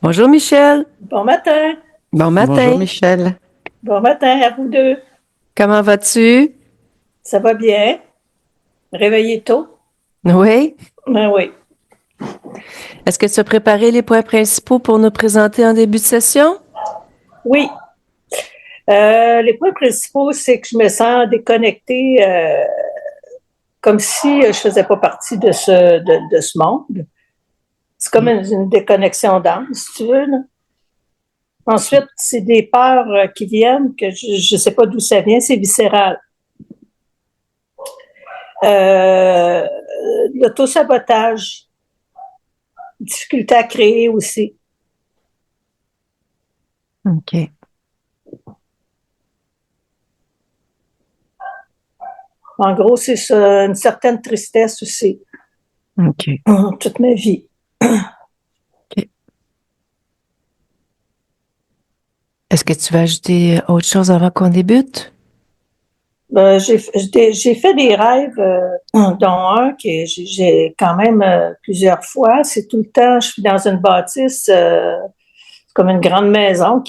Bonjour Michel. Bon matin. Bon Bonjour matin. Michel. Bon matin à vous deux. Comment vas-tu? Ça va bien? Réveillé tôt? Oui. Ben oui. Est-ce que tu as préparé les points principaux pour nous présenter en début de session? Oui. Les points principaux, c'est que je me sens déconnectée, comme si je faisais pas partie de ce monde. C'est comme une déconnexion d'âme, si tu veux, là. Ensuite, c'est des peurs qui viennent, que je sais pas d'où ça vient, c'est viscéral. Euh, L'autosabotage, difficulté à créer aussi. OK. En gros, c'est ça, une certaine tristesse aussi. OK. Toute ma vie. OK. Est-ce que tu vas ajouter autre chose avant qu'on débute? J'ai fait des rêves, dont un que j'ai quand même plusieurs fois. C'est tout le temps, je suis dans une bâtisse, comme une grande maison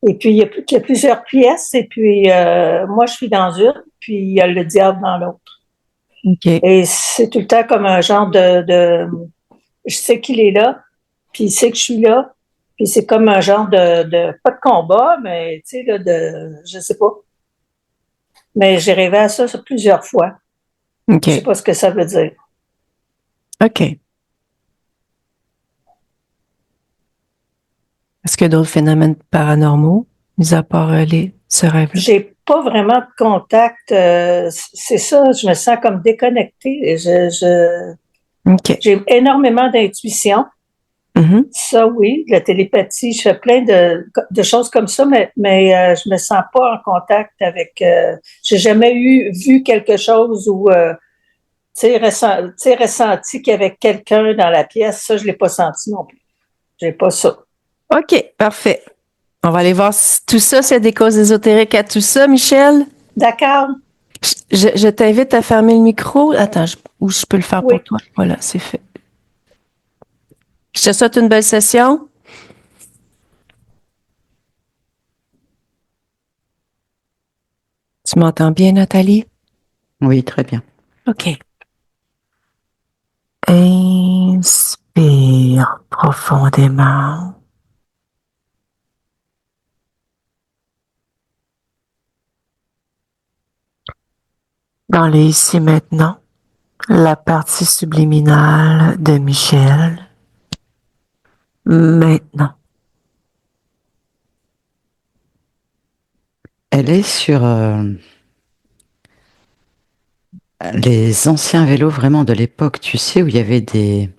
et puis il y a plusieurs pièces et puis moi je suis dans une, puis il y a le diable dans l'autre. OK. Et c'est tout le temps comme un genre je sais qu'il est là, puis il sait que je suis là, puis c'est comme un genre pas de combat, mais tu sais là je sais pas. Mais j'ai rêvé à ça plusieurs fois. Je sais OK. pas ce que ça veut dire. OK. Est-ce qu'il y a d'autres phénomènes paranormaux, mis à part ce rêve-là? J'ai pas vraiment de contact. C'est ça, je me sens comme déconnectée. OK. J'ai énormément d'intuition. Mhm. Ça, oui, de la télépathie. Je fais plein de choses comme ça, mais je me sens pas en contact avec. J'ai jamais vu quelque chose où, tu sais, ressenti qu'il y avait quelqu'un dans la pièce. Ça, je l'ai pas senti non plus. J'ai pas ça. OK. Parfait. On va aller voir tout ça, s'il y a des causes ésotériques à tout ça, Michel. D'accord? Je t'invite à fermer le micro. Attends, ou je peux le faire pour Oui. toi. Voilà, c'est fait. Je te souhaite une belle session. Tu m'entends bien, Nathalie? Oui, très bien. OK. Inspire profondément. Dans les ici maintenant, la partie subliminale de Michel. Maintenant. Elle est sur les anciens vélos vraiment de l'époque, tu sais, où il y avait des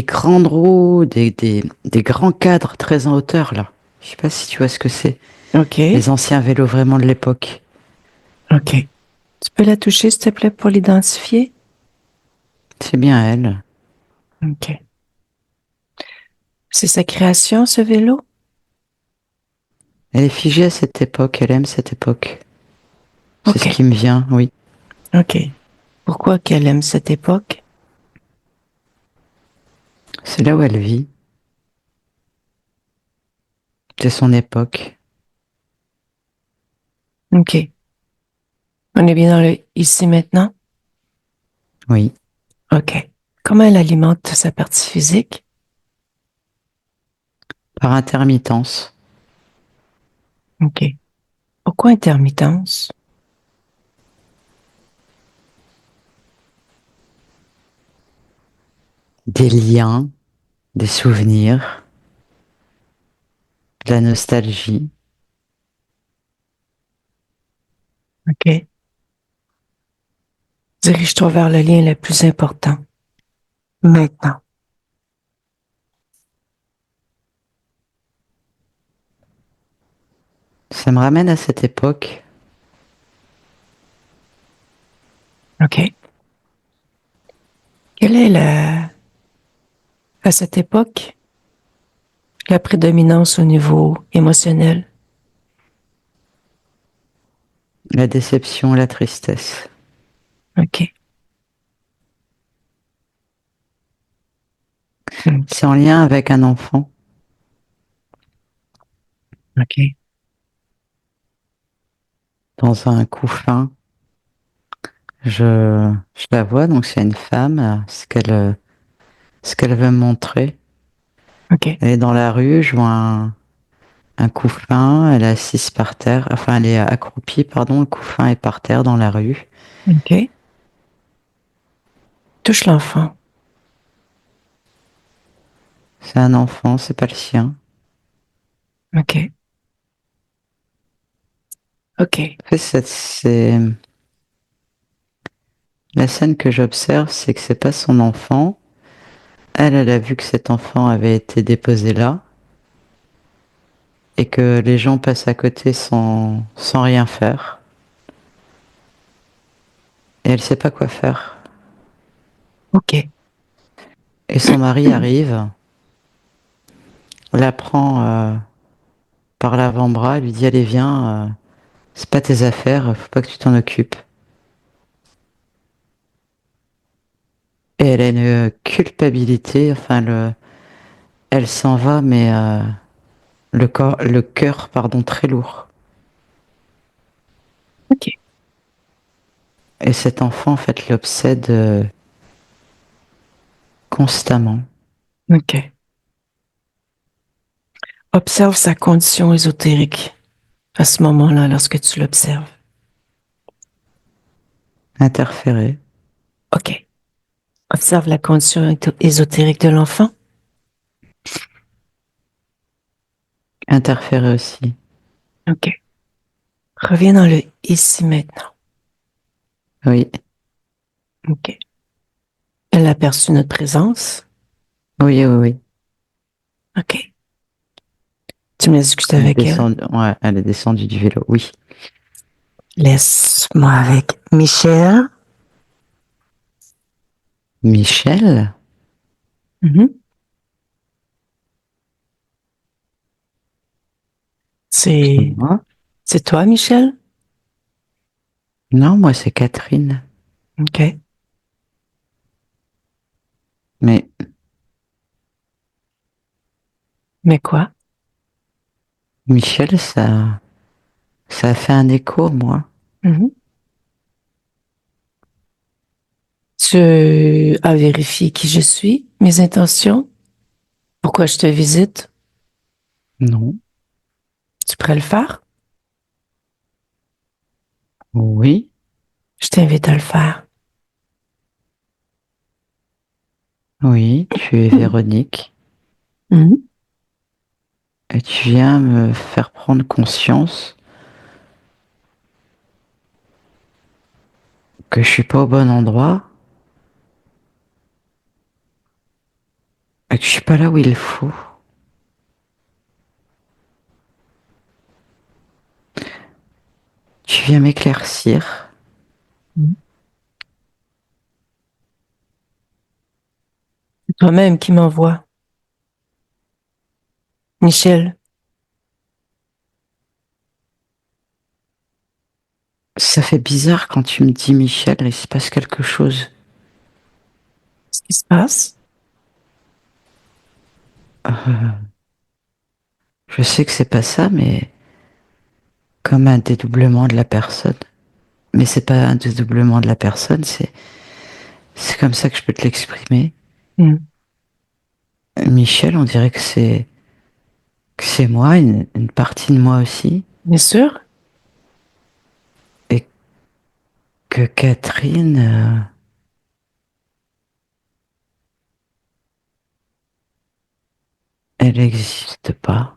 grandes roues, des grands cadres très en hauteur, là. Je sais pas si tu vois ce que c'est. OK. Les anciens vélos vraiment de l'époque. OK. Tu peux la toucher, s'il te plaît, pour l'identifier? C'est bien elle. OK. C'est sa création, ce vélo? Elle est figée à cette époque, elle aime cette époque. C'est ce OK. qui me vient, oui. OK. Pourquoi qu'elle aime cette époque? C'est là où elle vit. C'est son époque. OK. On est bien dans le ici maintenant? Oui. OK. Comment elle alimente sa partie physique? Par intermittence. OK. Pourquoi intermittence? Des liens, des souvenirs, de la nostalgie. OK. Dirige-toi vers le lien le plus important. Maintenant. Ça me ramène à cette époque. OK. Quelle est à cette époque, la prédominance au niveau émotionnel? La déception, la tristesse. OK. C'est en lien avec un enfant. OK. Dans un couffin. Je la vois, donc c'est une femme, ce qu'elle veut me montrer. OK. Elle est dans la rue, je vois un couffin, elle est assise par terre, enfin elle est accroupie, pardon, le couffin est par terre dans la rue. OK. Touche l'enfant. C'est un enfant, c'est pas le sien. OK. OK. En fait, c'est la scène que j'observe, c'est que c'est pas son enfant. Elle a vu que cet enfant avait été déposé là et que les gens passent à côté sans rien faire. Et elle sait pas quoi faire. OK. Et son mari arrive, la prend par l'avant-bras, lui dit allez viens, c'est pas tes affaires, faut pas que tu t'en occupes. Et elle a une culpabilité, enfin elle s'en va, mais le cœur, pardon, très lourd. OK. Et cet enfant, en fait, l'obsède constamment. OK. Observe sa condition ésotérique à ce moment-là, lorsque tu l'observes. Interféré, OK. Observe la condition ésotérique de l'enfant. interféré aussi. OK. Reviens dans le ici maintenant. Oui, OK. Elle a perçu notre présence. oui, oui, oui. OK. Tu me discutes Elle est avec elle. descendue, ouais, elle est descendue du vélo, oui. Laisse-moi avec Michel. Michel, Mhm. c'est C'est, moi? c'est toi, Michel? Non, moi c'est Catherine. OK. Mais Mais quoi? Michel, ça a fait un écho, moi. Mhm. Tu as vérifié qui je suis, mes intentions, pourquoi je te visite. Non. Tu pourrais le faire? Oui, Je t'invite à le faire. oui, tu es Véronique. Mhm. Et tu viens me faire prendre conscience que je suis pas au bon endroit et que je suis pas là où il faut. Tu viens m'éclaircir. Mhm. C'est toi-même qui m'envoie. Michel, Ça fait bizarre quand tu me dis Michel, il se passe quelque chose. ce qui se passe? Je sais que c'est pas ça, mais comme un dédoublement de la personne. Mais c'est pas un dédoublement de la personne, c'est comme ça que je peux te l'exprimer. Mhm. Michel, on dirait que c'est moi, une partie de moi aussi, Bien sûr. et que Catherine, elle n'existe pas.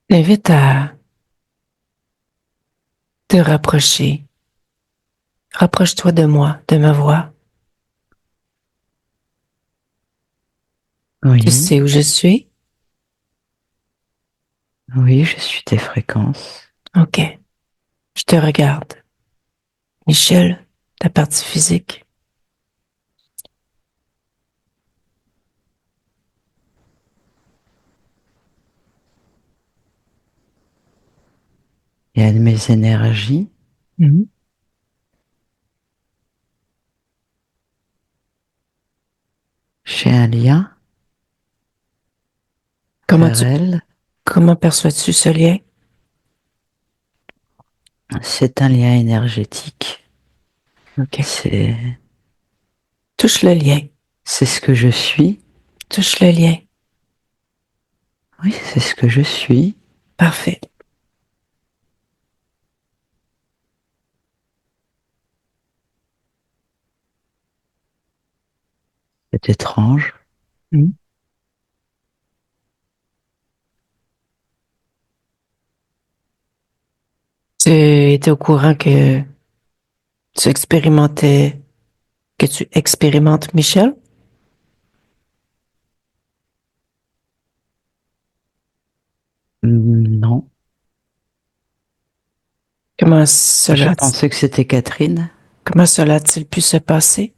Je t'invite à te rapprocher. Rapproche-toi de moi, de ma voix. Tu Oui, sais où je suis? oui, je suis tes fréquences. OK. Je te regarde. Michel, ta partie physique. Il y a de mes énergies. Mhm. J'ai un lien Comment vers tu, elle. comment perçois-tu ce lien? C'est un lien énergétique. OK. C'est, Touche le lien. c'est ce que je suis. Touche le lien. Oui, c'est ce que je suis. Parfait. C'est étrange. Mhm. Tu étais au courant que tu expérimentes Michel? Non. Comment Je cela, pensais que c'était Catherine. comment cela a-t-il pu se passer?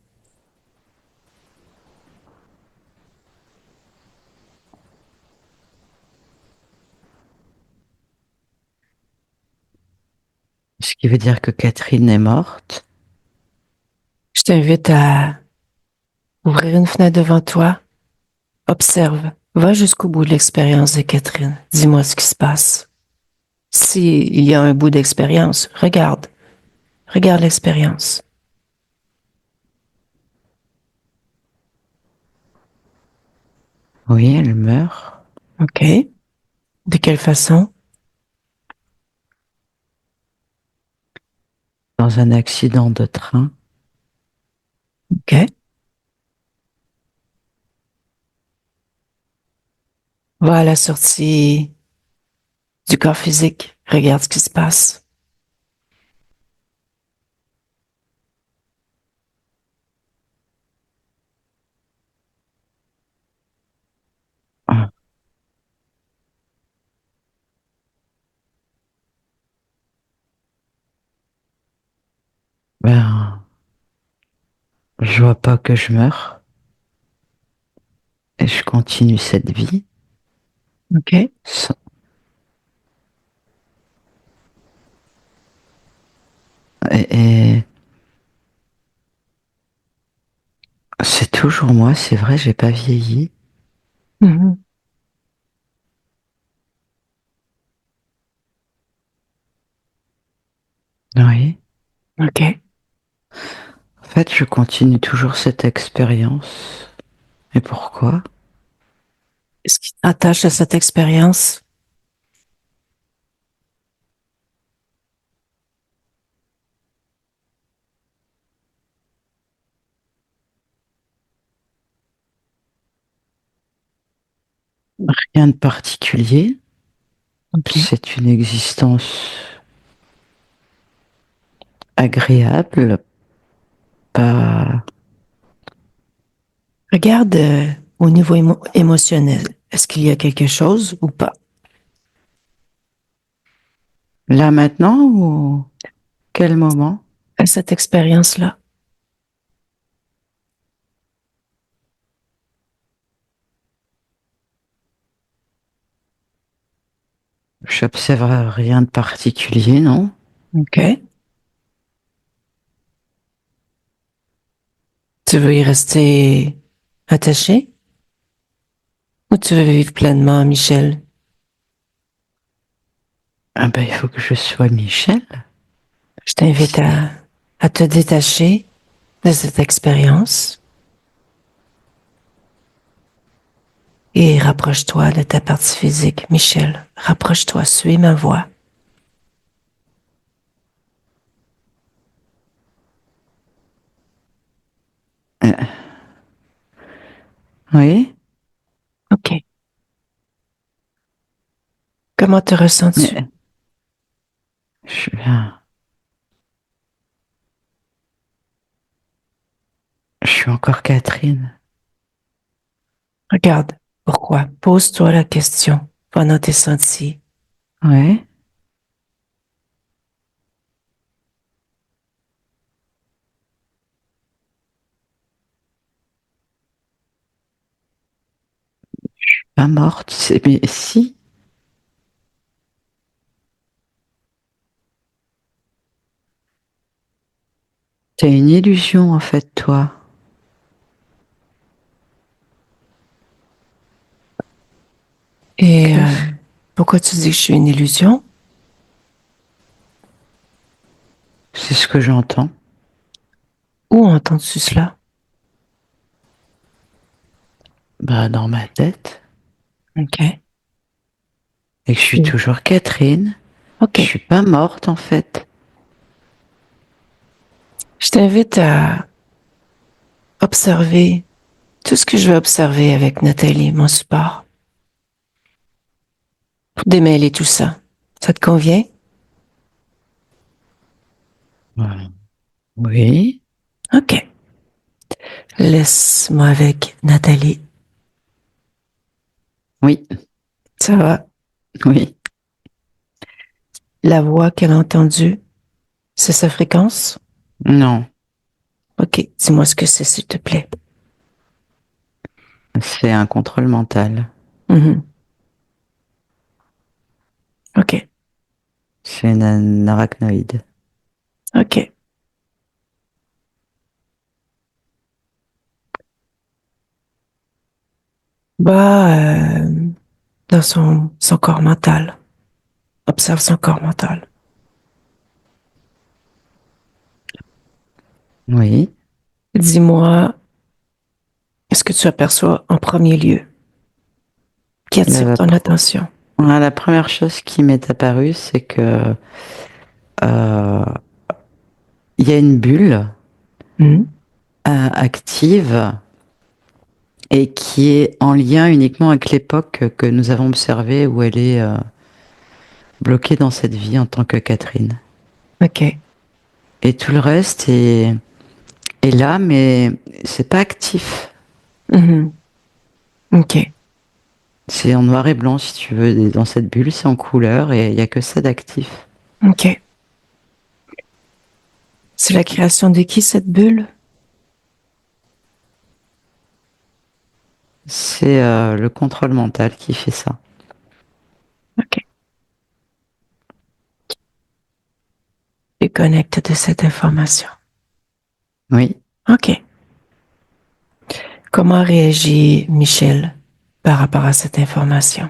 Ce qui veut dire que Catherine est morte. Je t'invite à ouvrir une fenêtre devant toi. Observe. Va jusqu'au bout de l'expérience de Catherine. Dis-moi ce qui se passe. S'il y a un bout d'expérience, regarde. Regarde l'expérience. Oui, elle meurt OK? De quelle façon? dans un accident de train. OK? Va à la sortie du corps physique. Regarde ce qui se passe. Ah, ben, je vois pas que je meurs et je continue cette vie. OK? Sans- et c'est toujours moi, c'est vrai, j'ai pas vieilli. Mhm. Oui. OK. En fait, je continue toujours cette expérience. Et pourquoi? Ce qui t'attache à cette expérience, Rien de particulier. OK. C'est une existence agréable, pas... Regarde au niveau émotionnel. Est-ce qu'il y a quelque chose ou pas Là maintenant ou quel moment? à cette expérience-là? J'observe rien de particulier, non? OK. Tu veux y rester attaché ou tu veux vivre pleinement, Michel? Ah ben, il faut que je sois Michel. Je t'invite à te détacher de cette expérience et rapproche-toi de ta partie physique. Michel, rapproche-toi, suis ma voix. Euh, oui, OK. Comment te ressens-tu? mais je, je suis encore Catherine. Regarde. Pourquoi? Pose-toi la question pendant tes sentis. Ouais, pas morte. Mais si, T'as une illusion en fait, toi. Et Qu'est-ce pourquoi tu dis que je suis une illusion? C'est ce que j'entends. Où entends-tu cela? Bah, dans ma tête. OK. Et que je suis Mm. toujours Catherine. Je OK. suis pas morte en fait. Je t'invite à observer tout ce que je vais observer avec Nathalie, mon support, pour démêler tout ça. Ça te convient? Voilà. Oui, OK. Laisse-moi avec Nathalie. oui, Ça va? oui. La voix qu'elle a entendue, c'est sa fréquence? Non, OK. Dis-moi ce que c'est, s'il te plaît. c'est un contrôle mental. Mhm. OK. C'est une arachnoïde. OK. Bah, dans son corps mental. Observe son corps mental. Oui. Dis-moi, est-ce que tu aperçois en premier lieu qui attire La, ton attention? voilà, la première chose qui m'est apparue, c'est que euh, il y a une bulle Mhm. active et qui est en lien uniquement avec l'époque que nous avons observée où elle est bloquée dans cette vie en tant que Catherine. OK. Et tout le reste est là, mais c'est pas actif. Mhm. OK. C'est en noir et blanc, si tu veux. Et dans cette bulle, c'est en couleur et il n'y a que ça d'actif. OK. C'est la création de qui, cette bulle? C'est le contrôle mental qui fait ça. OK. Déconnecte de cette information. Oui. OK. Comment réagit Michel par rapport à cette information?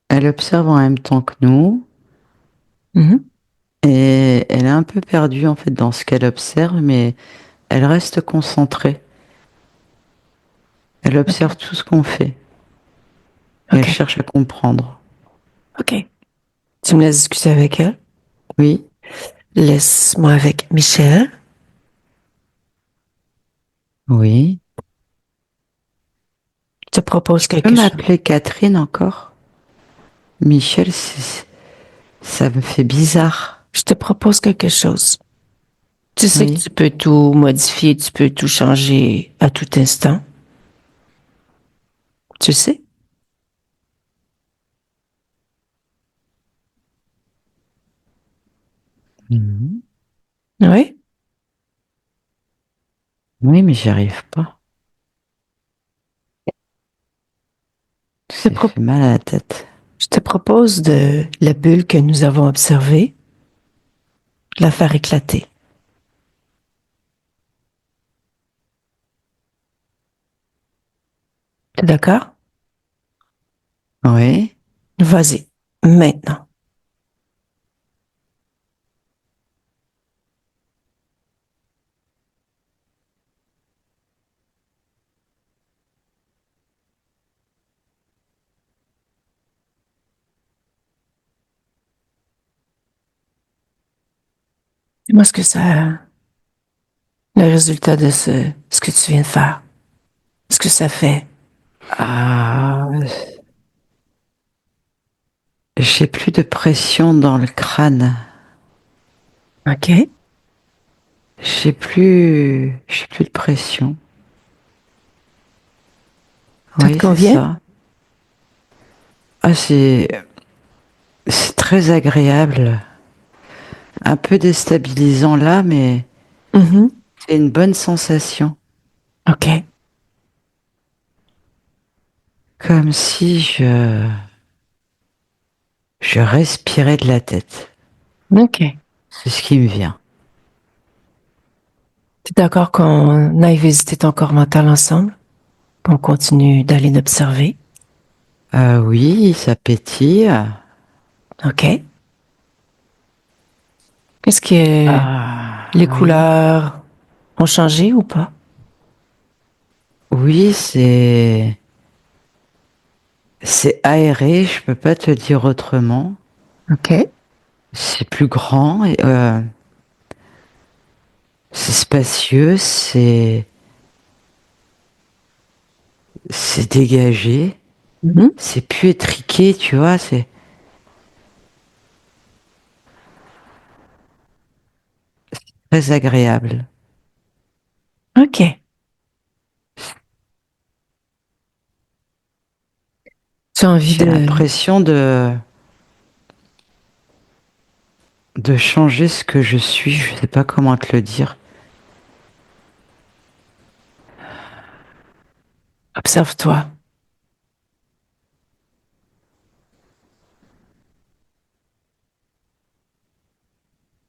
Elle observe en même temps que nous Mhm. et elle est un peu perdue en fait dans ce qu'elle observe, mais elle reste concentrée. Elle observe OK. tout ce qu'on fait et elle OK. cherche à comprendre. OK. Tu me laisses discuter avec elle? Oui. Laisse-moi avec Michel. Oui. Je te propose Tu peux quelque chose. m'appeler Catherine encore? Michel, ça me fait bizarre. Je te propose quelque chose. Tu sais que Oui. tu peux tout modifier, tu peux tout changer à tout instant. Tu sais? Mhm. Oui? Oui, mais j'y arrive pas. Je te, Ça pro- fait mal à la tête. je te propose de la bulle que nous avons observée, la faire éclater. T'es d'accord? Oui. Vas-y. Maintenant. Dis-moi le résultat de ce que tu viens de faire. Ce que ça fait. Ah, j'ai plus de pression dans le crâne. OK? J'ai plus de pression. Ça te Oui, c'est convient? ça. Ah, c'est très agréable. Un peu déstabilisant là, mais Mhm. c'est une bonne sensation. OK. Comme si je respirais de la tête. OK. C'est ce qui me vient. T'es d'accord qu'on aille visiter ton corps mental ensemble? Qu'on continue d'aller l'observer? Oui, ça pétille. OK. Est-ce que les Oui. couleurs ont changé ou pas? Oui, c'est aéré, je peux pas te dire autrement. OK. C'est plus grand, et, c'est spacieux, c'est dégagé, Mhm. c'est plus étriqué, tu vois, c'est très agréable. OK. Tu as envie J'ai de... l'impression de changer ce que je suis, je sais pas comment te le dire. Observe-toi.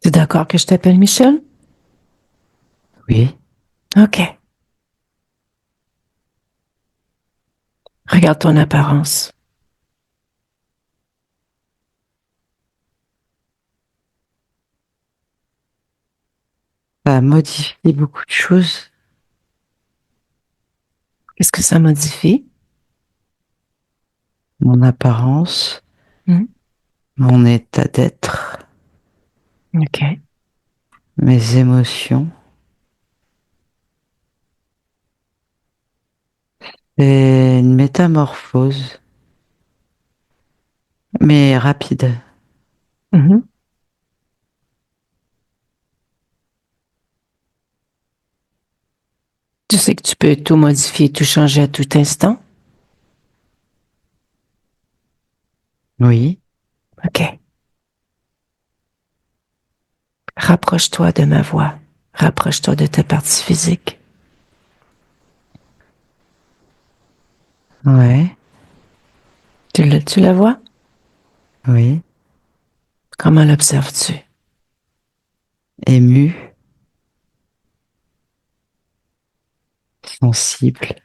T'es d'accord que je t'appelle Michel? Oui, OK. Regarde ton apparence. ça a modifié beaucoup de choses. Qu'est-ce que ça modifie? Mon apparence, Hmm. mon état d'être, OK. mes émotions. C'est une métamorphose, mais rapide. Mhm. Tu sais que tu peux tout modifier, tout changer à tout instant? Oui, OK. Rapproche-toi de ma voix. Rapproche-toi de ta partie physique. ouais, Tu la vois? oui. Comment l'observes-tu? Ému, sensible,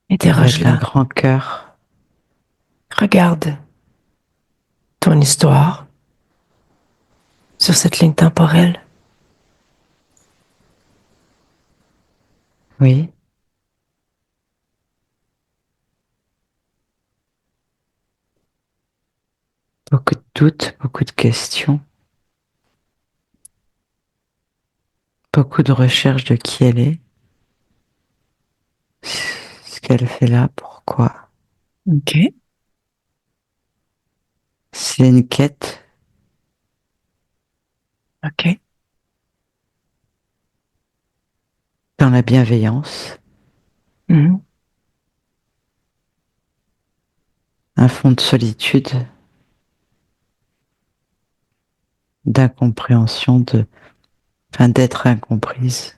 avec un Interroge-la. grand cœur. Regarde ton histoire sur cette ligne temporelle. Oui, beaucoup de doutes, beaucoup de questions, beaucoup de recherches de qui elle est, ce qu'elle fait là, pourquoi. OK. C'est une quête OK. dans la bienveillance, Mhm. un fond de solitude, d'incompréhension, enfin d'être incomprise.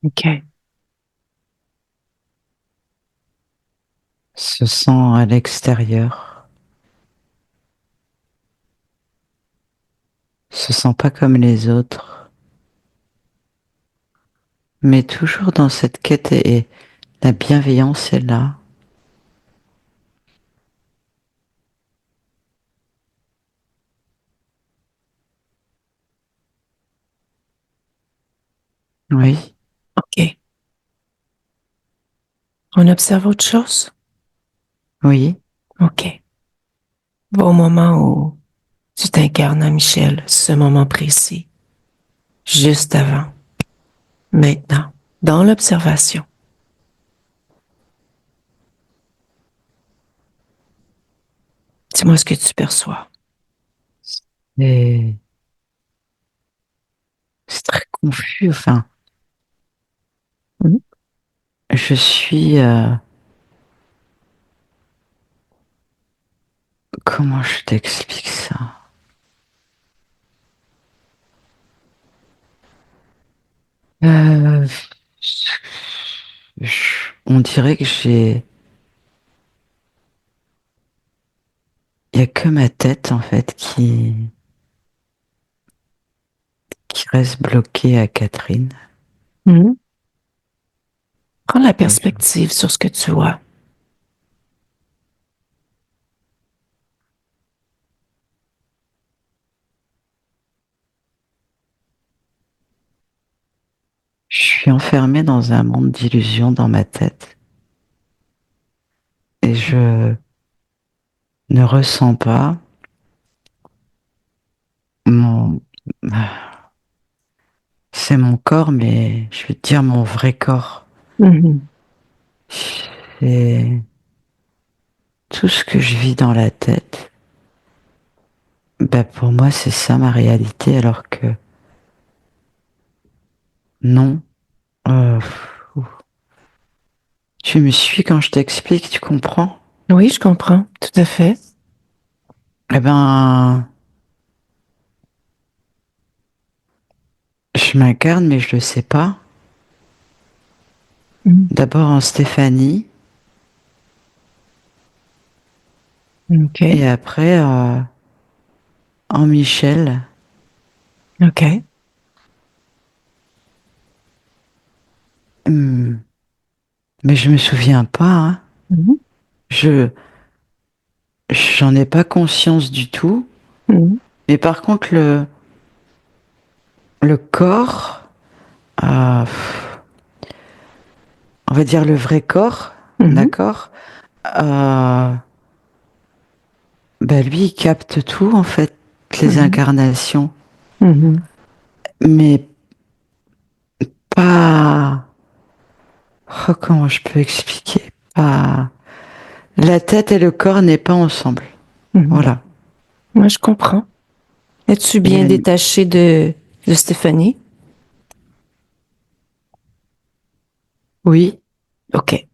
OK. Se sent à l'extérieur, se sent pas comme les autres, mais toujours dans cette quête et la bienveillance est là. Oui, OK. On observe autre chose? oui, OK. Va au moment où tu t'incarnes à Michel, ce moment précis, juste avant, maintenant, dans l'observation. Dis-moi ce que tu perçois. et c'est très confus. Enfin, Mhm. je suis, comment je t'explique ça? Euh, on dirait que j'ai il y a que ma tête en fait qui reste bloquée à Catherine. Mhm. Prends la perspective sur ce que tu vois. Je suis enfermée dans un monde d'illusions dans ma tête et je ne ressens pas mon... C'est mon corps, mais je vais te dire mon vrai corps. Mhm. C'est tout ce que je vis dans la tête. Ben pour moi, c'est ça ma réalité, alors que non. Euh, Tu me suis quand je t'explique, tu comprends? Oui, je comprends, tout à fait. Eh ben, je m'incarne, mais je le sais pas. Mhm. D'abord en Stéphanie, OK, et après en Michel. OK. Hmm, mais je me souviens pas, hein. Mhm. Je, j'en ai pas conscience du tout. Mhm. Mais par contre, le corps, euh, on va dire le vrai corps, Mhm. d'accord? Euh, bah lui, il capte tout, en fait, les Mhm. incarnations. Mhm. Mais pas... Oh, comment je peux expliquer? Pas... La tête et le corps n'est pas ensemble. Mhm. Voilà. Moi, je comprends. Es-tu Il y bien a détaché de Stéphanie? Oui, OK,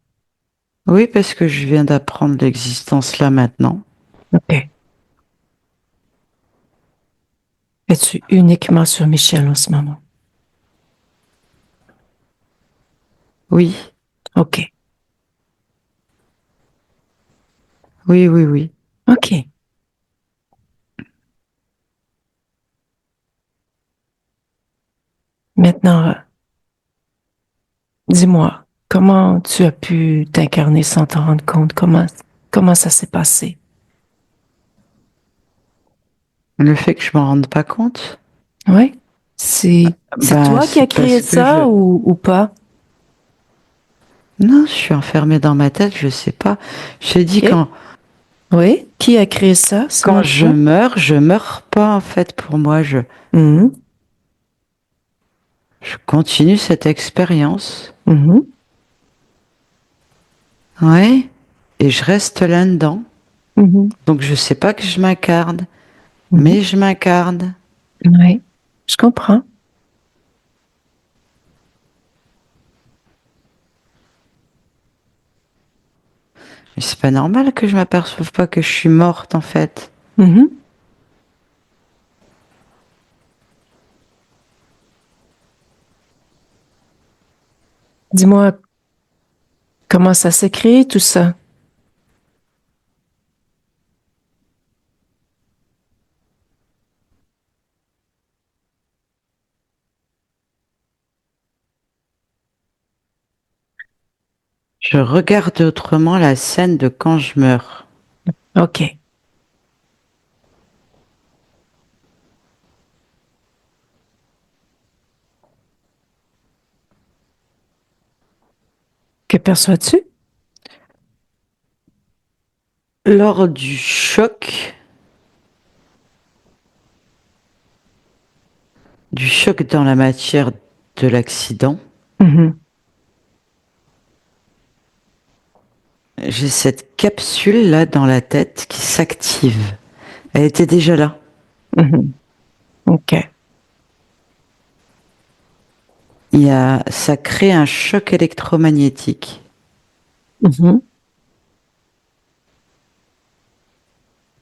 oui, parce que je viens d'apprendre l'existence là maintenant. OK. Es-tu uniquement sur Michel en ce moment? Oui, OK, oui, oui, oui. OK. Maintenant, dis-moi, comment tu as pu t'incarner sans t'en rendre compte? Comment ça s'est passé? Le fait que je m'en rende pas compte, Oui? C'est bah toi qui as c'est créé parce que ça ou pas? non, je suis enfermée dans ma tête, je sais pas. J'ai dit OK. Oui? Qui a créé ça, selon quand toi? je meurs pas en fait pour moi, Mhm. je continue cette expérience. Mhm. Ouais. Et je reste là-dedans. Mhm. Donc je sais pas que je m'incarne, Mhm. mais je m'incarne. Oui, je comprends. Mais c'est pas normal que je m'aperçoive pas que je suis morte en fait. Mhm. Dis-moi, comment ça s'est créé tout ça? Je regarde autrement la scène de quand je meurs. OK. Que perçois-tu? Lors du choc, dans la matière de l'accident, Mhm. j'ai cette capsule là dans la tête qui s'active. Elle était déjà là. Mhm. OK. Ça crée un choc électromagnétique Mhm.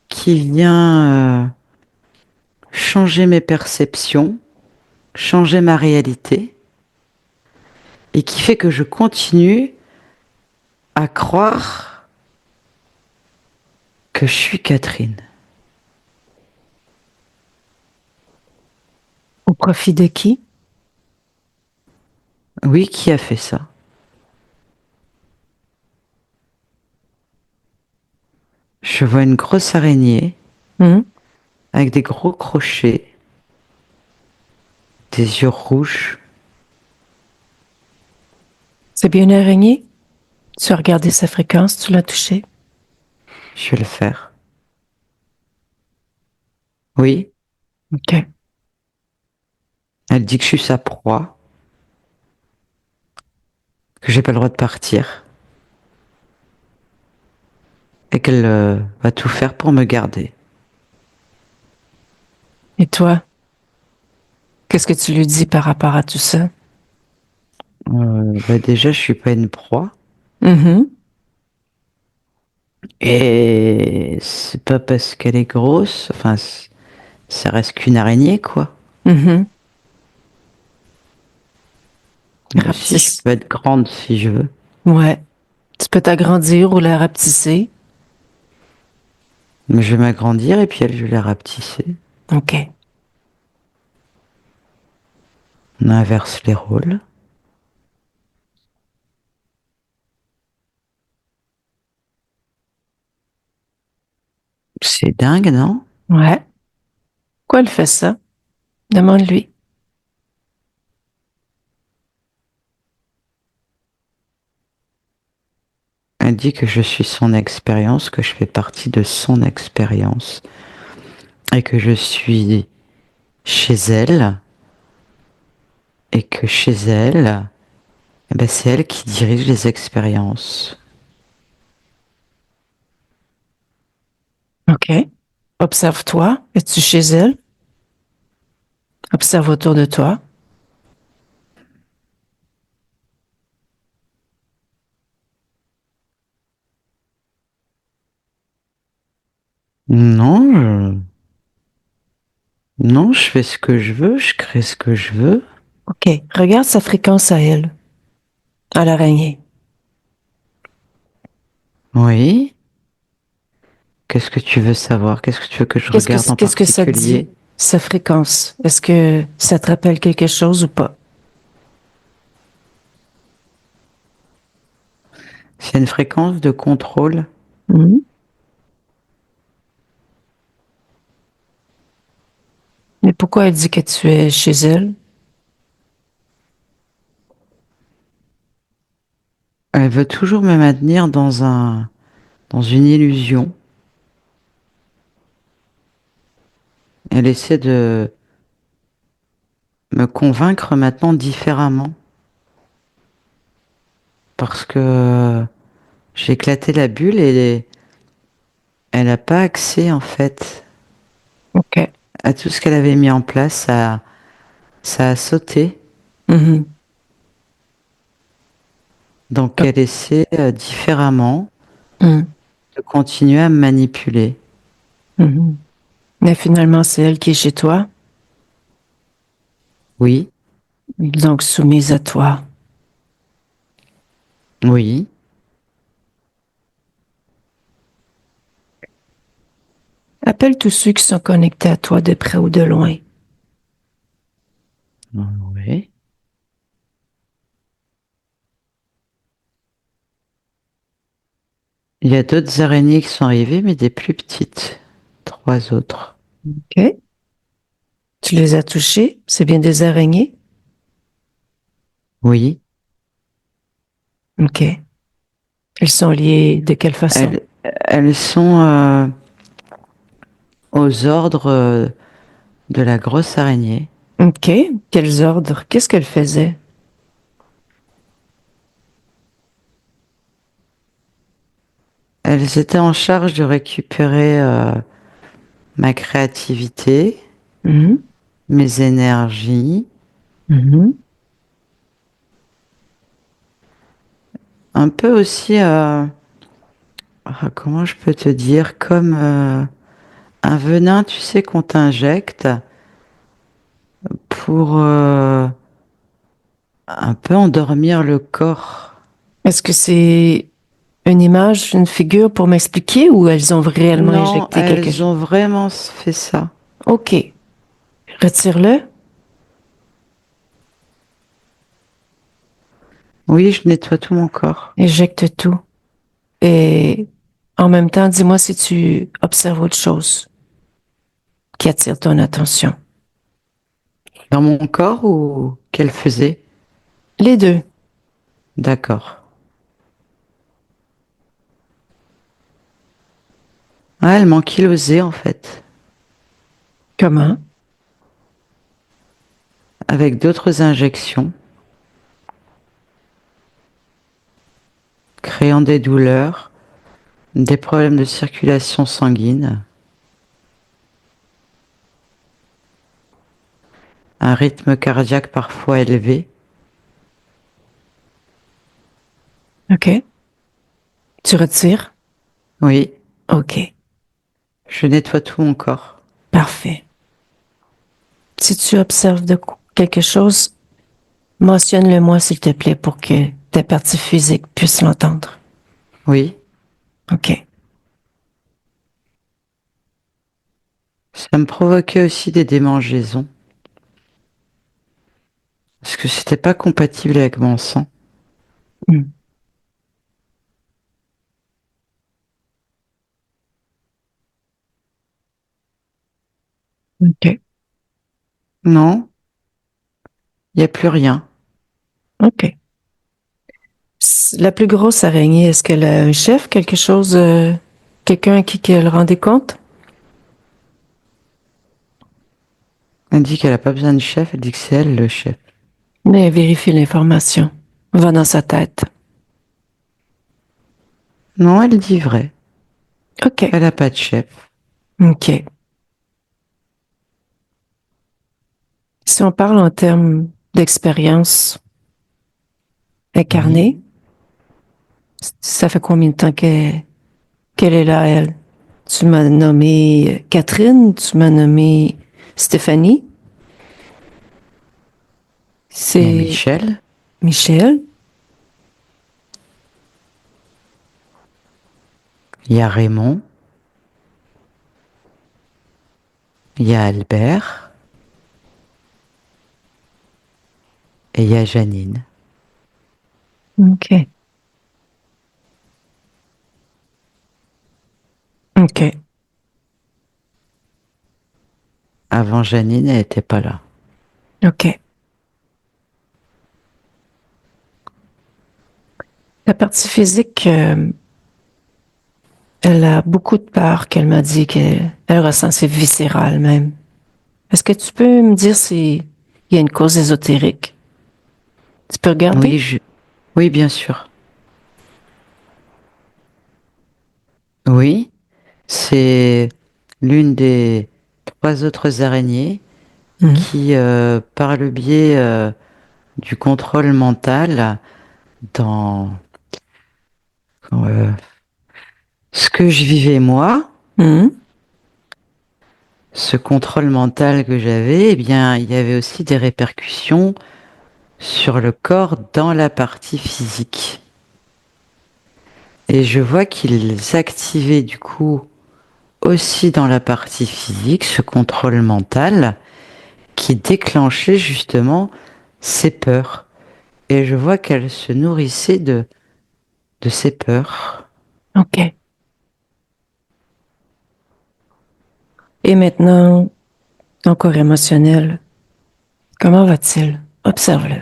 qui vient changer mes perceptions, changer ma réalité et qui fait que je continue à croire que je suis Catherine. profit de qui? Oui, qui a fait ça? Je vois une grosse araignée Hmm? avec des gros crochets, des yeux rouges. C'est bien une araignée? Tu as regardé sa fréquence, tu l'as touchée? Je vais le faire. Oui, OK. elle dit que je suis sa proie, que j'ai pas le droit de partir et qu'elle va tout faire pour me garder. Et toi, qu'est-ce que tu lui dis par rapport à tout ça? Bah déjà, je suis pas une proie Mhm, et c'est pas parce qu'elle est grosse, enfin, ça reste qu'une araignée, quoi. mhm. Moi aussi, je Rapetisse. peux être grande si je veux. Ouais. Tu peux t'agrandir ou la rapetisser. Mais je vais m'agrandir et puis elle, je vais la rapetisser. OK. On inverse les rôles. C'est dingue, non? Ouais. Pourquoi elle fait ça? Demande-lui. Elle dit que je suis son expérience, que je fais partie de son expérience et que je suis chez elle et que chez elle, eh ben, c'est elle qui dirige les expériences. OK. Observe-toi. Es-tu chez elle? Observe autour de toi. Non, non, je fais ce que je veux, je crée ce que je veux. OK. Regarde sa fréquence à elle, à l'araignée. Oui. Qu'est-ce que tu veux savoir? Qu'est-ce que tu veux que je regarde en Qu'est-ce que ça te dit? particulier? Sa fréquence. Est-ce que ça te rappelle quelque chose ou pas? C'est une fréquence de contrôle. Mhm. Mais pourquoi elle dit que tu es chez elle? Elle veut toujours me maintenir dans une illusion. Elle essaie de me convaincre maintenant différemment. Parce que j'ai éclaté la bulle et elle n'a pas accès en fait OK. à tout ce qu'elle avait mis en place. Ça a sauté. Mhm. Donc OK. elle essaie différemment Mhm. de continuer à me manipuler. Mhm. Mais finalement, c'est elle qui est chez toi, Oui, donc soumise à toi. oui. Appelle tous ceux qui sont connectés à toi de près ou de loin. Oui. Il y a d'autres araignées qui sont arrivées, mais des plus petites. Trois autres. OK. Tu les as touchés? C'est bien des araignées? Oui. OK. Elles sont liées de quelle façon? Elles sont aux ordres de la grosse araignée. OK. Quels ordres? Qu'est-ce qu'elles faisaient? Elles étaient en charge de récupérer ma créativité, Mhm. mes énergies, Mhm. un peu aussi, comment je peux te dire, comme un venin, tu sais, qu'on t'injecte pour un peu endormir le corps. Est-ce que c'est une image, une figure pour m'expliquer ou elles ont réellement Non, injecté quelque elles chose? ont vraiment fait ça. OK. Retire-le. Oui, je nettoie tout mon corps. Éjecte tout. Et en même temps, dis-moi si tu observes autre chose qui attire ton attention. Dans mon corps ou qu'elle faisait? Les deux. D'accord. Ah, elle m'ankylosait en fait, Comment? avec d'autres injections, créant des douleurs, des problèmes de circulation sanguine, un rythme cardiaque parfois élevé. OK. Tu retires? Oui, OK. je nettoie tout mon corps. Parfait. Si tu observes quelque chose, mentionne-le-moi, s'il te plaît, pour que tes parties physiques puissent l'entendre. Oui, OK. ça me provoquait aussi des démangeaisons, parce que c'était pas compatible avec mon sang. Hmm. OK. Non, il n'y a plus rien. OK. La plus grosse araignée, est-ce qu'elle a un chef, quelque chose, quelqu'un à qui qu'elle rendait compte? Elle dit qu'elle n'a pas besoin de chef, elle dit que c'est elle le chef. Mais vérifie l'information. Va dans sa tête. Non, elle dit vrai. OK. Elle n'a pas de chef. OK. Si on parle en termes d'expérience Oui. incarnée, ça fait combien de temps qu'elle est là, elle? Tu m'as nommé Catherine, tu m'as nommé Stéphanie, Il y a c'est Michel, Michel, il y a Raymond, il y a Albert et il y a Janine. OK. OK. Avant Janine, elle n'était pas là. OK. La partie physique, elle a beaucoup de peur qu'elle m'a dit qu'elle ressent, c'est viscéral même. Est-ce que tu peux me dire s'il y a une cause ésotérique? Tu peux regarder? Oui, oui, bien sûr. Oui, c'est l'une des trois autres araignées Mhm. qui, par le biais du contrôle mental, dans euh, ce que je vivais moi, Mhm. ce contrôle mental que j'avais, eh bien, il y avait aussi des répercussions sur le corps dans la partie physique. Et je vois qu'ils activaient du coup aussi dans la partie physique ce contrôle mental qui déclenchait justement ces peurs. Et je vois qu'elle se nourrissait de ces peurs. OK. Et maintenant, ton corps émotionnel, comment va-t-il? Observe-le.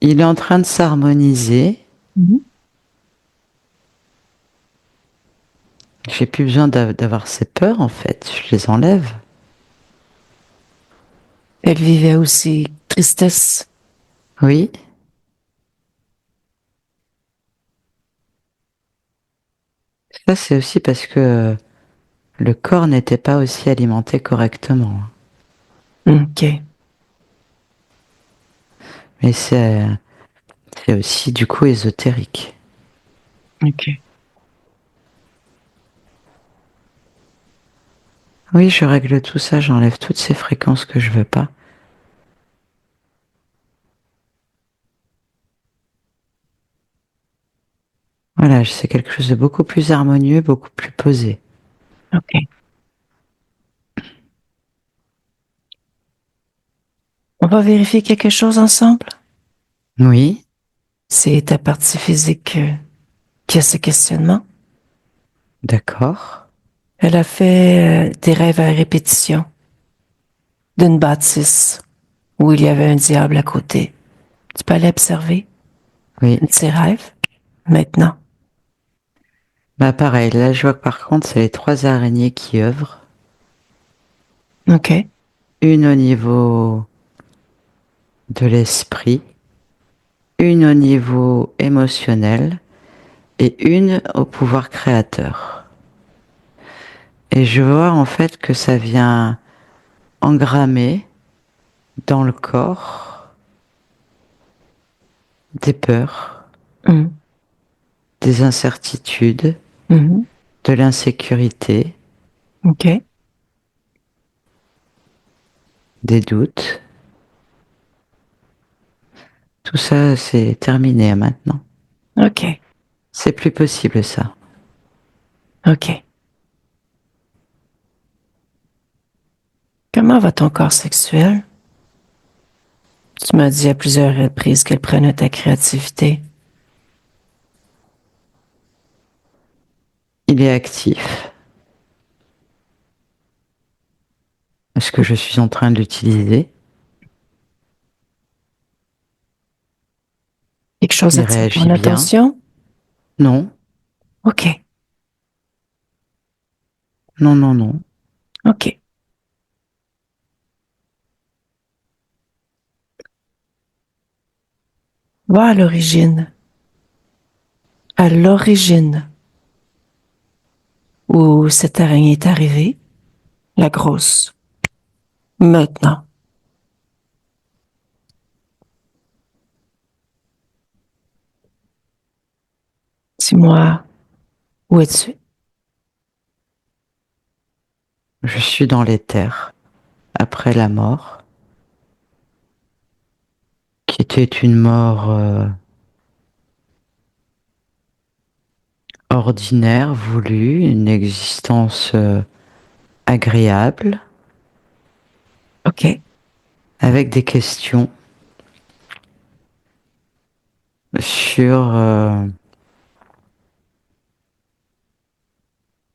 Il est en train de s'harmoniser. Mhm. J'ai plus besoin d'avoir ces peurs en fait. Je les enlève. Elle vivait aussi tristesse. Oui, ça c'est aussi parce que le corps n'était pas aussi alimenté correctement. OK. Mais c'est aussi du coup ésotérique. OK. Oui, je règle tout ça, j'enlève toutes ces fréquences que je veux pas. Voilà, c'est quelque chose de beaucoup plus harmonieux, beaucoup plus posé. OK. On va vérifier quelque chose ensemble? Oui, C'est ta partie physique qui a ce questionnement. d'accord. Elle a fait des rêves à répétition d'une bâtisse où il y avait un diable à côté. Tu peux aller observer Oui. un de ses rêves maintenant. Bah pareil, là je vois que par contre c'est les 3 araignées qui œuvrent. OK. Une au niveau de l'esprit, une au niveau émotionnel et une au pouvoir créateur. Et je vois en fait que ça vient engrammer dans le corps des peurs, Mhm. des incertitudes, Mhm. de l'insécurité, OK. des doutes. Tout ça, c'est terminé maintenant. OK. C'est plus possible ça. OK. Comment va ton corps sexuel? Tu m'as dit à plusieurs reprises qu'elle prenait ta créativité. Il est actif. Est-ce que je suis en train de l'utiliser? Quelque chose Il attire ton réagit bien? attention? Non, OK. non, non, non. OK. Va à l'origine. À l'origine où cette araignée est arrivée, la grosse. Maintenant. Dis-moi, où es-tu? Je suis dans l'éther, après la mort, qui était une mort ordinaire, voulue, une existence agréable, OK. avec des questions sur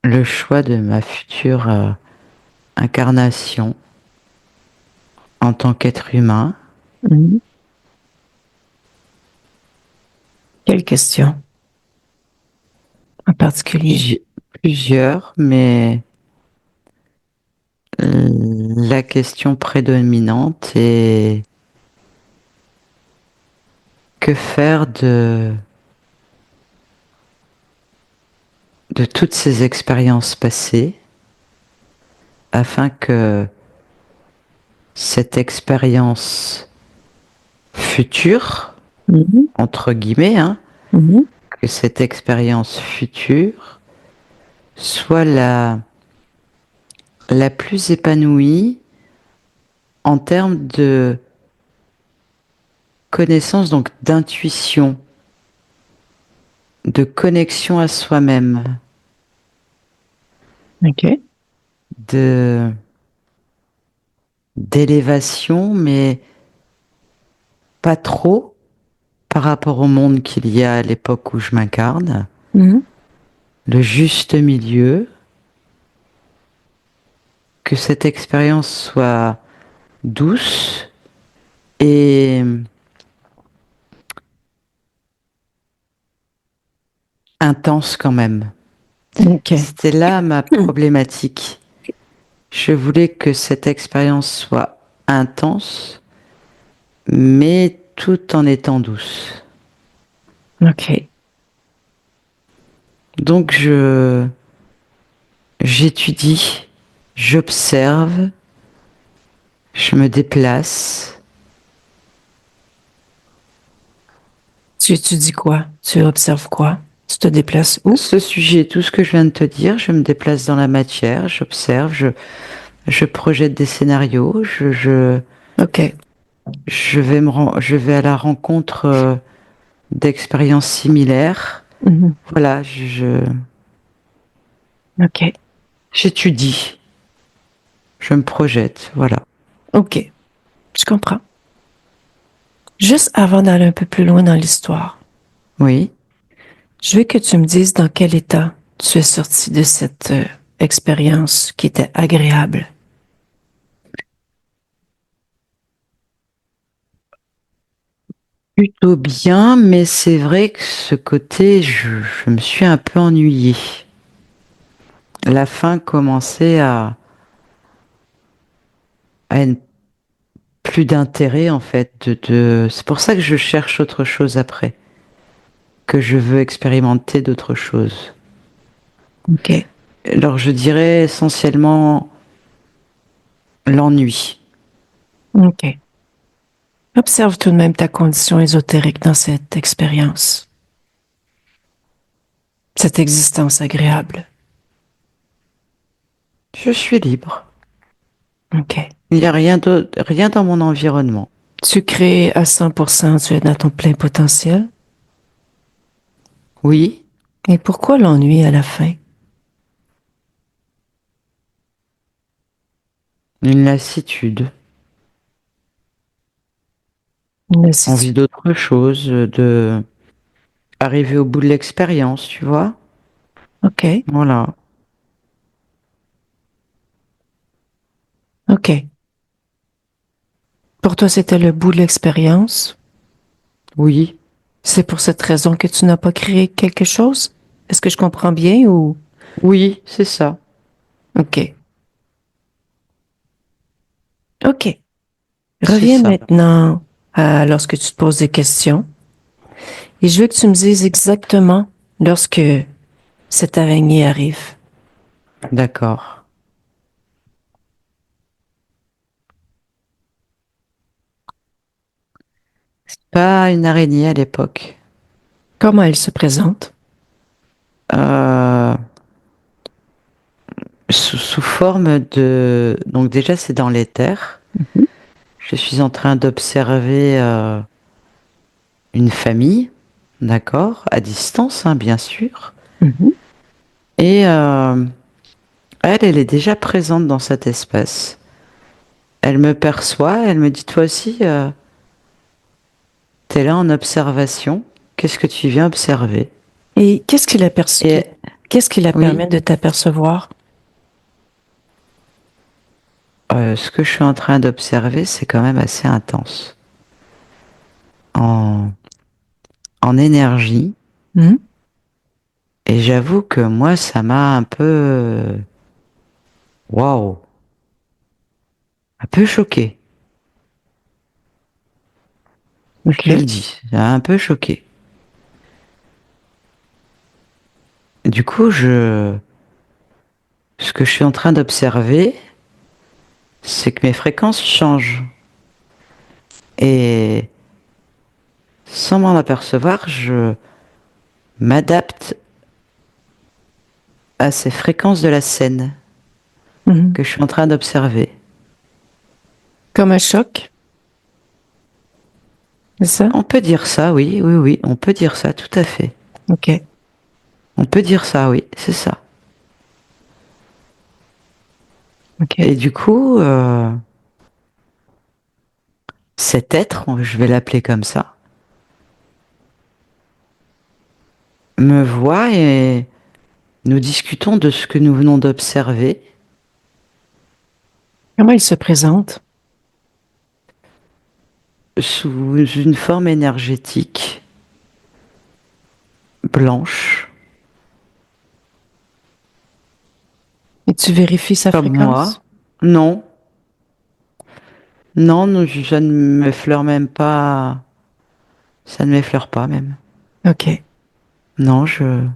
le choix de ma future incarnation en tant qu'être humain. Mhm. Quelle question en particulier? Plusi- Plusieurs, mais la question prédominante est que faire de toutes ces expériences passées afin que cette expérience future, Mhm. entre guillemets, hein, Mhm. que cette expérience future soit la plus épanouie en termes de connaissance, donc d'intuition, de connexion à soi-même, OK. de d'élévation, mais pas trop par rapport au monde qu'il y a à l'époque où je m'incarne, Mhm. le juste milieu, que cette expérience soit douce et intense quand même. OK. C'était là ma problématique. Je voulais que cette expérience soit intense, mais tout en étant douce. OK. Donc j'étudie, j'observe, je me déplace. Tu étudies quoi? Tu observes quoi? Tu te déplaces où? Ce sujet, tout ce que je viens de te dire, je me déplace dans la matière, j'observe, je projette des scénarios, OK. je vais à la rencontre d'expériences similaires. Mhm. Voilà, OK. j'étudie, je me projette, voilà. OK. Je comprends. Juste avant d'aller un peu plus loin dans l'histoire, Oui. je veux que tu me dises dans quel état tu es sorti de cette expérience qui était agréable. Plutôt bien, mais c'est vrai que ce côté, je me suis un peu ennuyée. La fin commençait à être plus d'intérêt en fait. C'est pour ça que je cherche autre chose après, que je veux expérimenter d'autres choses. OK. Alors je dirais essentiellement l'ennui. OK. Observe tout de même ta condition ésotérique dans cette expérience, cette existence agréable. Je suis libre. OK. Il n'y a rien d'autre, rien dans mon environnement. Tu crées à 100%, tu es dans ton plein potentiel. Oui, Et pourquoi l'ennui à la fin? une lassitude, Une envie lassitude. d'autre chose, de arriver au bout de l'expérience, tu vois. OK. Voilà. OK. Pour toi, c'était le bout de l'expérience. Oui, C'est pour cette raison que tu n'as pas créé quelque chose? Est-ce que je comprends bien ou... oui, c'est ça. OK. OK. C'est Reviens ça. maintenant à lorsque tu te poses des questions. Et je veux que tu me dises exactement lorsque cette araignée arrive. D'accord. Pas une araignée à l'époque. Comment elle se présente? Euh, sous forme de... Donc déjà, c'est dans l'éther. Mhm. Je suis en train d'observer une famille, d'accord, à distance, hein, bien sûr. Mhm. Et elle est déjà présente dans cet espace. Elle me perçoit, elle me dit, toi aussi, t'es là en observation. Qu'est-ce que tu viens observer? Et qu'est-ce qui la perçoit? Et Qu'est-ce qui la oui, permet de t'apercevoir? ce que je suis en train d'observer, c'est quand même assez intense. En, en énergie. Hmm? Et j'avoue que moi, ça m'a un peu, waouh, un peu choqué. Je te le OK. dis, ça m'a un peu choqué. Du coup, ce que je suis en train d'observer, c'est que mes fréquences changent. Et sans m'en apercevoir, je m'adapte à ces fréquences de la scène Mhm. que je suis en train d'observer. Comme un choc, c'est ça? On peut dire ça, oui, oui, oui, on peut dire ça, tout à fait. OK. On peut dire ça, oui, c'est ça. OK. Et du coup, cet être, je vais l'appeler comme ça, me voit et nous discutons de ce que nous venons d'observer Comment il se présente? sous une forme énergétique blanche, Et tu vérifies sa comme moi. fréquence? Non, non, non, ça ne m'effleure même pas. Ça ne m'effleure pas même. OK. Non, je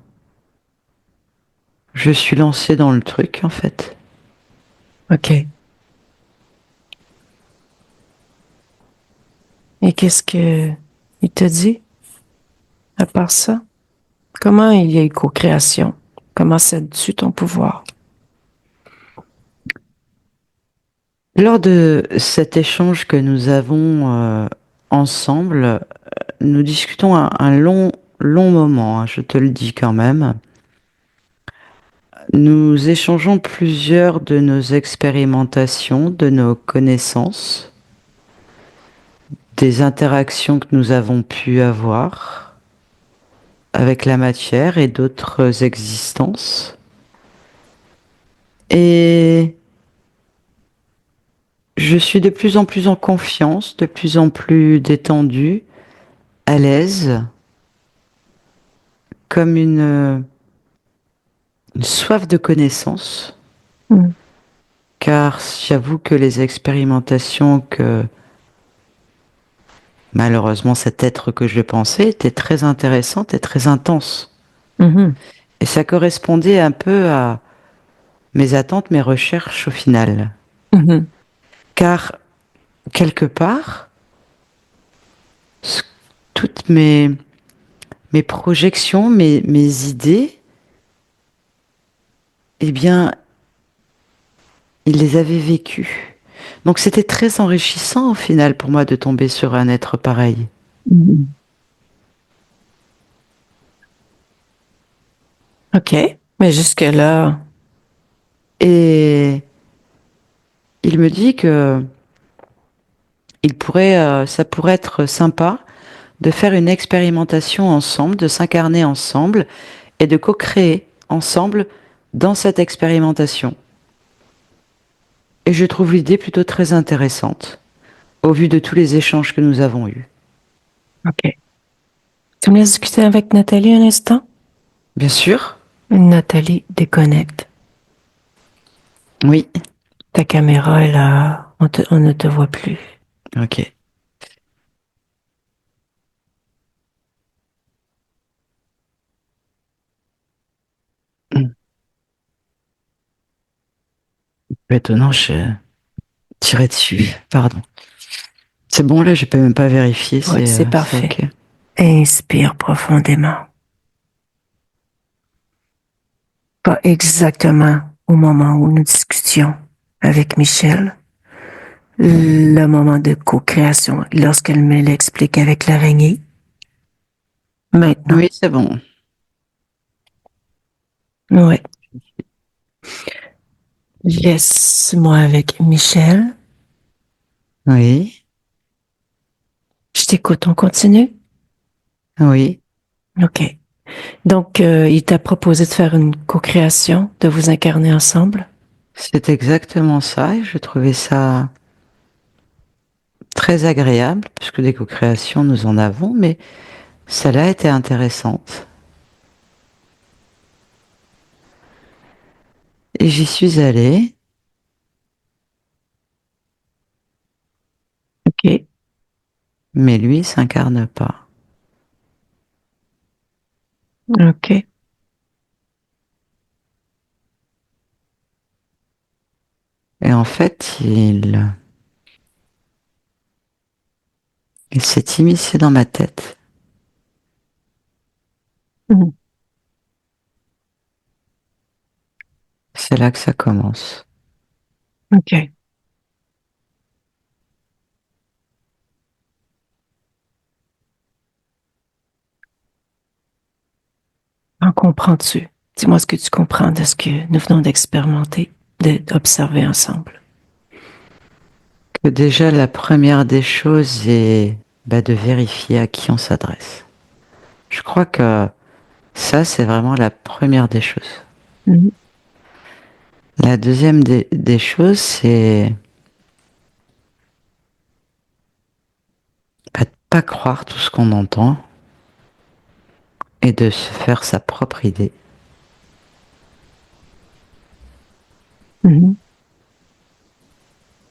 suis lancé dans le truc en fait. OK. Et qu'est-ce que il te dit à part ça? Comment il y a eu co-création? Comment cèdes-tu ton pouvoir? Lors de cet échange que nous avons ensemble, nous discutons un long, long moment, hein, je te le dis quand même. Nous échangeons plusieurs de nos expérimentations, de nos connaissances, des interactions que nous avons pu avoir avec la matière et d'autres existences. Et je suis de plus en plus en confiance, de plus en plus détendue, à l'aise, comme une soif de connaissance. Mm. Car j'avoue que les expérimentations que malheureusement cet être que je pensais étaient très intéressantes et très intenses. Mhm. Et ça correspondait un peu à mes attentes, mes recherches au final. Mhm. Car quelque part, ce- toutes mes projections, mes idées, eh bien, il les avait vécues. Donc c'était très enrichissant au final pour moi de tomber sur un être pareil. Mhm. OK. Mais jusque-là, Et il me dit que ça pourrait être sympa de faire une expérimentation ensemble, de s'incarner ensemble et de co-créer ensemble dans cette expérimentation. Et je trouve l'idée plutôt très intéressante au vu de tous les échanges que nous avons eus. OK. Tu me laisses discuter avec Nathalie un instant? Bien sûr, Nathalie, déconnecte. oui. Ta caméra est là. On ne te voit plus. Ok. Étonnant, je tirais dessus. Pardon. C'est bon, là, je peux même pas vérifier, Oui, c'est c'est parfait. ok. Inspire profondément. Pas exactement au moment où nous discutions avec Michel, le moment de co-création, lorsqu'elle me l'explique avec l'araignée. Maintenant. Oui, c'est bon. Ouais. Laisse-moi avec Michel. Oui, Je t'écoute, on continue? oui. OK. Donc, il t'a proposé de faire une co-création, de vous incarner ensemble? C'est exactement ça et je trouvais ça très agréable puisque des co-créations, nous en avons, mais celle-là était intéressante. Et j'y suis allée, OK. mais lui il s'incarne pas. OK. Et en fait, il s'est immiscé dans ma tête. Mhm. C'est là que ça commence. OK. En comprends-tu? Dis-moi ce que tu comprends de ce que nous venons d'expérimenter, d'observer ensemble. Que déjà, la première des choses est de vérifier à qui on s'adresse. Je crois que ça, c'est vraiment la première des choses. Mhm. La deuxième des choses, c'est de pas croire tout ce qu'on entend et de se faire sa propre idée. Mhm.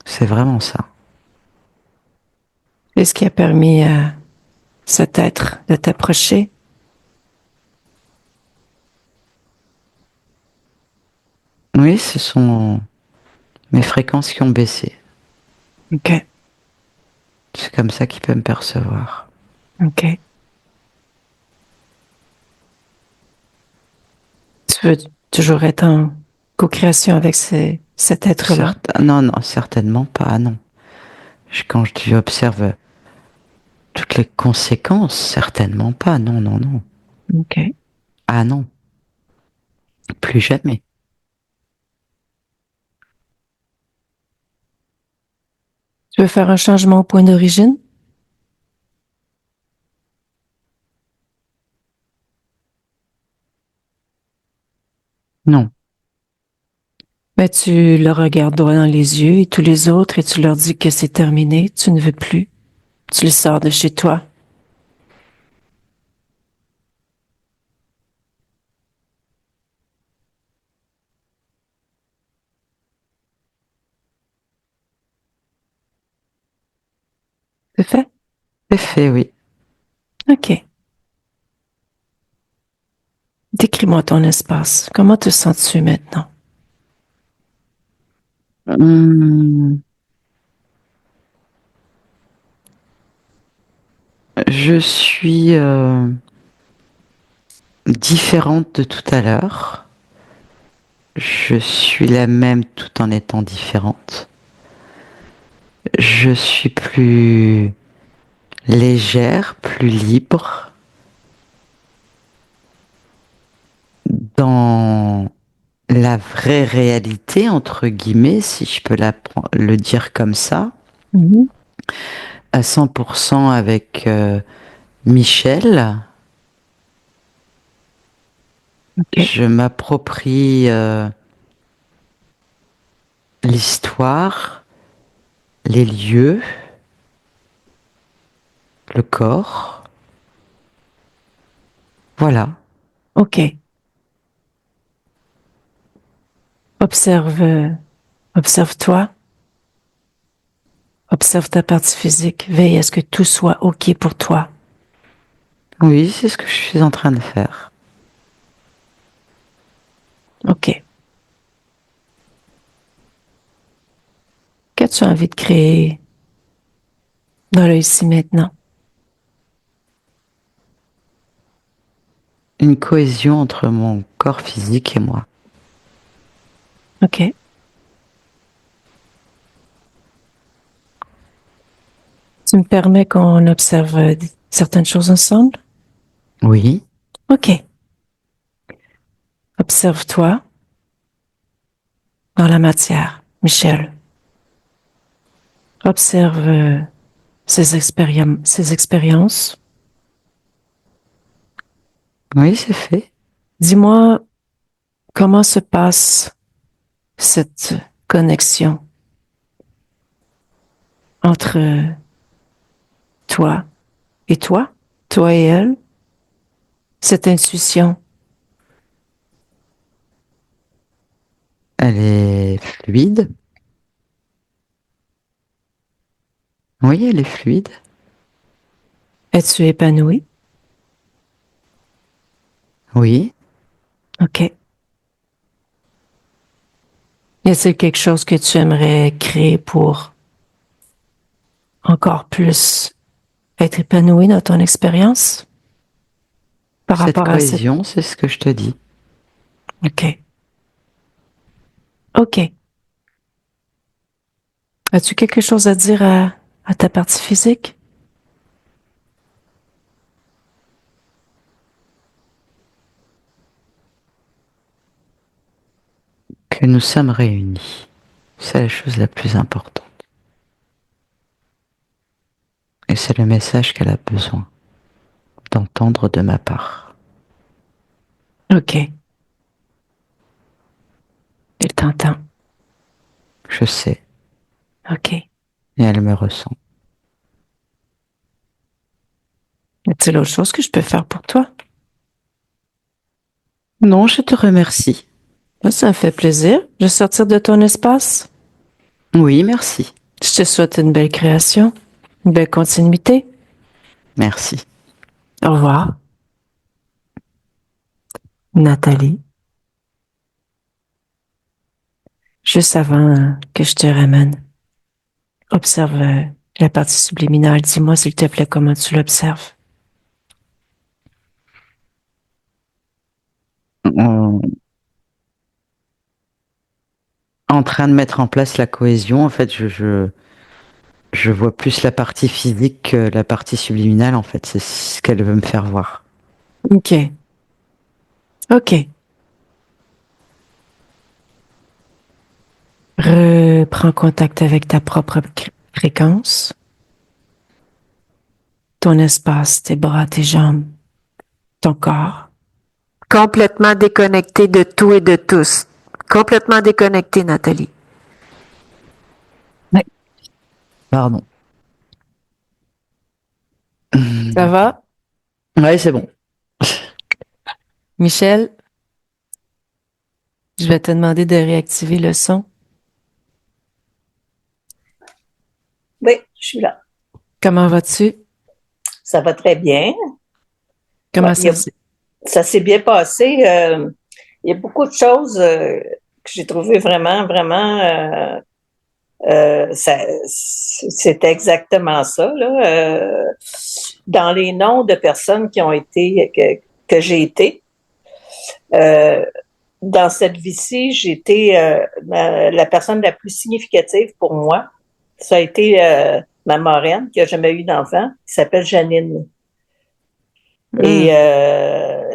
C'est vraiment ça. C'est ce qui a permis à cet être de t'approcher. Oui, ce sont mes fréquences qui ont baissé. OK. C'est comme ça qu'il peut me percevoir. OK. Tu veux toujours être en co-création avec cet être-là? Non, non, certainement pas, non. Quand tu observes toutes les conséquences, certainement pas, non, non, non. OK. Ah non, plus jamais. Tu veux faire un changement au point d'origine? Non. Mais tu le regardes droit dans les yeux et tous les autres et tu leur dis que c'est terminé, tu ne veux plus. Tu les sors de chez toi. C'est fait? C'est fait, oui. OK. Décris-moi ton espace. Comment te sens-tu maintenant? Hum, je suis différente de tout à l'heure. Je suis la même tout en étant différente. Je suis plus légère, plus libre dans la vraie réalité, entre guillemets, si je peux le dire comme ça, à 100% avec Michel. OK. Je m'approprie l'histoire, les lieux, le corps. Voilà. OK. Observe, observe-toi. Observe ta partie physique. Veille à ce que tout soit OK pour toi. Oui, c'est ce que je suis en train de faire. OK. Qu'as-tu envie de créer dans le ici maintenant? Une cohésion entre mon corps physique et moi. OK. Tu me permets qu'on observe certaines choses ensemble? Oui, OK. Observe-toi dans la matière, Michel. Observe ces expériences. oui, c'est fait. Dis-moi comment se passe cette connexion entre toi et toi et elle, cette intuition. Elle est fluide. Oui, elle est fluide. Es-tu épanoui? Oui. OK. Y a-t-il quelque chose que tu aimerais créer pour encore plus être épanoui dans ton expérience par Cette rapport à cette... cohésion, c'est ce que je te dis. OK. OK. As-tu quelque chose à dire à ta partie physique? Que nous sommes réunis. C'est la chose la plus importante. Et c'est le message qu'elle a besoin d'entendre de ma part. OK. Il t'entend. Je sais. OK. Et elle me ressent. Y a-t-il autre chose que je peux faire pour toi? Non, je te remercie. Ça me fait plaisir. Je vais sortir de ton espace. Oui, merci. Je te souhaite une belle création, une belle continuité. Merci. Au revoir. Nathalie. Juste avant que je te ramène, observe la partie subliminale. Dis-moi, s'il te plaît, comment tu l'observes. En train de mettre en place la cohésion, en fait, je vois plus la partie physique que la partie subliminale, en fait. C'est ce qu'elle veut me faire voir. OK. OK. Reprends contact avec ta propre fréquence, ton espace, tes bras, tes jambes, ton corps. complètement déconnecté de tout et de tous. Complètement déconnecté, Nathalie. Pardon. Ça va? Ouais, c'est bon. Michel, je vais te demander de réactiver le son. Oui, je suis là. Comment vas-tu? Ça va très bien. Comment Ouais, ça s'est bien passé. Il y a beaucoup de choses que j'ai trouvées vraiment, vraiment. C'est exactement ça, là. Dans les noms de personnes qui ont été, que j'ai été, dans cette vie-ci, j'ai été la personne la plus significative pour moi. Ça a été ma marraine, qui a jamais eu d'enfant, qui s'appelle Janine. Et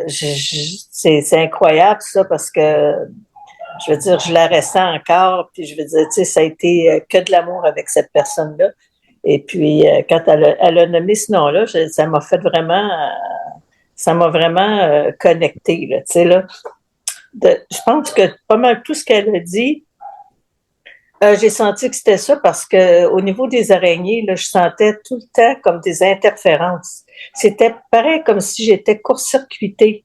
c'est incroyable ça parce que je veux dire, je la ressens encore, puis je veux dire, tu sais, ça a été que de l'amour avec cette personne-là. Et puis quand elle a nommé ce nom-là, ça m'a fait vraiment, ça m'a vraiment connecté, là, tu sais là. Je pense que pas mal tout ce qu'elle a dit, j'ai senti que c'était ça parce que au niveau des araignées, là, je sentais tout le temps comme des interférences. C'était pareil comme si j'étais court-circuitée.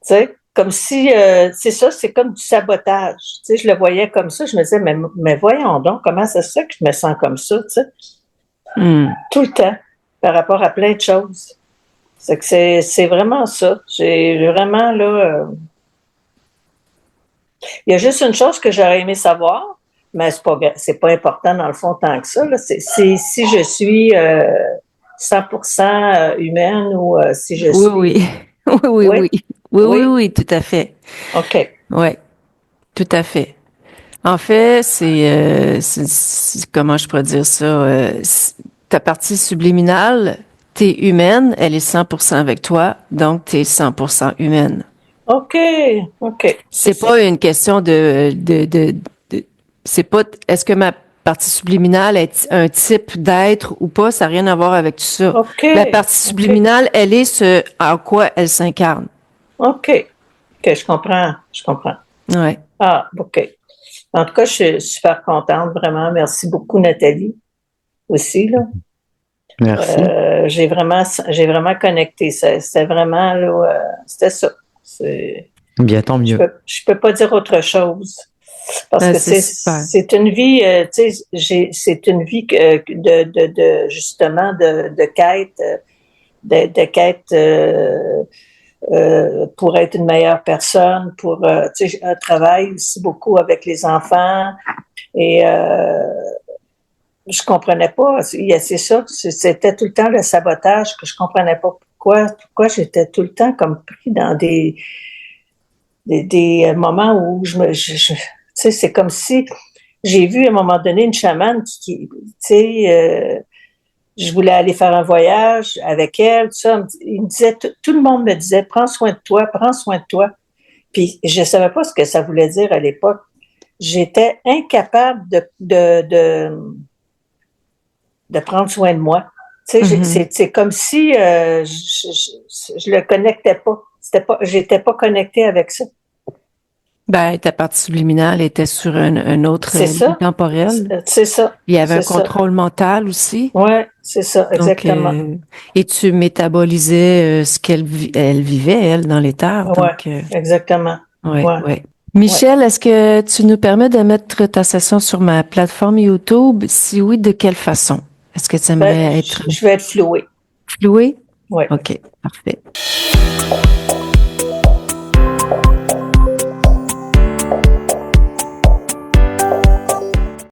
Tu sais, comme si, c'est ça, c'est comme du sabotage. Tu sais, je le voyais comme ça, je me disais, mais voyons donc, comment ça se fait que je me sens comme ça, tu sais? Tout le temps, par rapport à plein de choses. C'est que c'est vraiment ça. J'ai vraiment, là... Il y a juste une chose que j'aurais aimé savoir, mais c'est pas important dans le fond tant que ça. Là. C'est si je suis 100% humaine ou si je suis... Oui. Oui, tout à fait. OK. Oui, tout à fait. En fait, comment je pourrais dire ça? Ta partie subliminale, t'es humaine, elle est 100% avec toi, donc t'es 100% humaine. OK. C'est pas une question c'est pas, est-ce que ma partie subliminale est un type d'être ou pas, ça n'a rien à voir avec tout ça. OK. La partie subliminale, elle est ce en quoi elle s'incarne. OK, je comprends. Ouais. Ah, OK. En tout cas, je suis super contente, vraiment. Merci beaucoup, Nathalie, aussi, là. Merci. J'ai vraiment connecté. C'était vraiment, là, c'était ça. Bien, tant mieux. Je peux pas dire autre chose. Parce que c'est une vie, tu sais, c'est une vie justement, de quête, de quête, pour être une meilleure personne, pour, tu sais, un travail aussi beaucoup avec les enfants. Et je comprenais pas. C'est ça, c'était tout le temps le sabotage que je comprenais pas pourquoi j'étais tout le temps comme pris dans des moments où tu sais, c'est comme si j'ai vu à un moment donné une chamane qui tu sais, je voulais aller faire un voyage avec elle, tout ça. Il me disait, tout le monde me disait, prends soin de toi, prends soin de toi. Puis je savais pas ce que ça voulait dire à l'époque. J'étais incapable de prendre soin de moi. Tu sais, c'est comme si je le connectais pas. J'étais pas connectée avec ça. Ben, ta partie subliminale était sur un autre ligne temporel. C'est ça. Il y avait un contrôle mental aussi. Ouais, c'est ça, exactement. Donc, et tu métabolisais ce qu'elle vivait, elle, dans les terres. Ouais, donc, exactement. Ouais. Michel, est-ce que tu nous permets de mettre ta session sur ma plateforme YouTube? Si oui, de quelle façon? Est-ce que tu aimerais être... Je vais être flouée. Flouée? Oui. OK, parfait.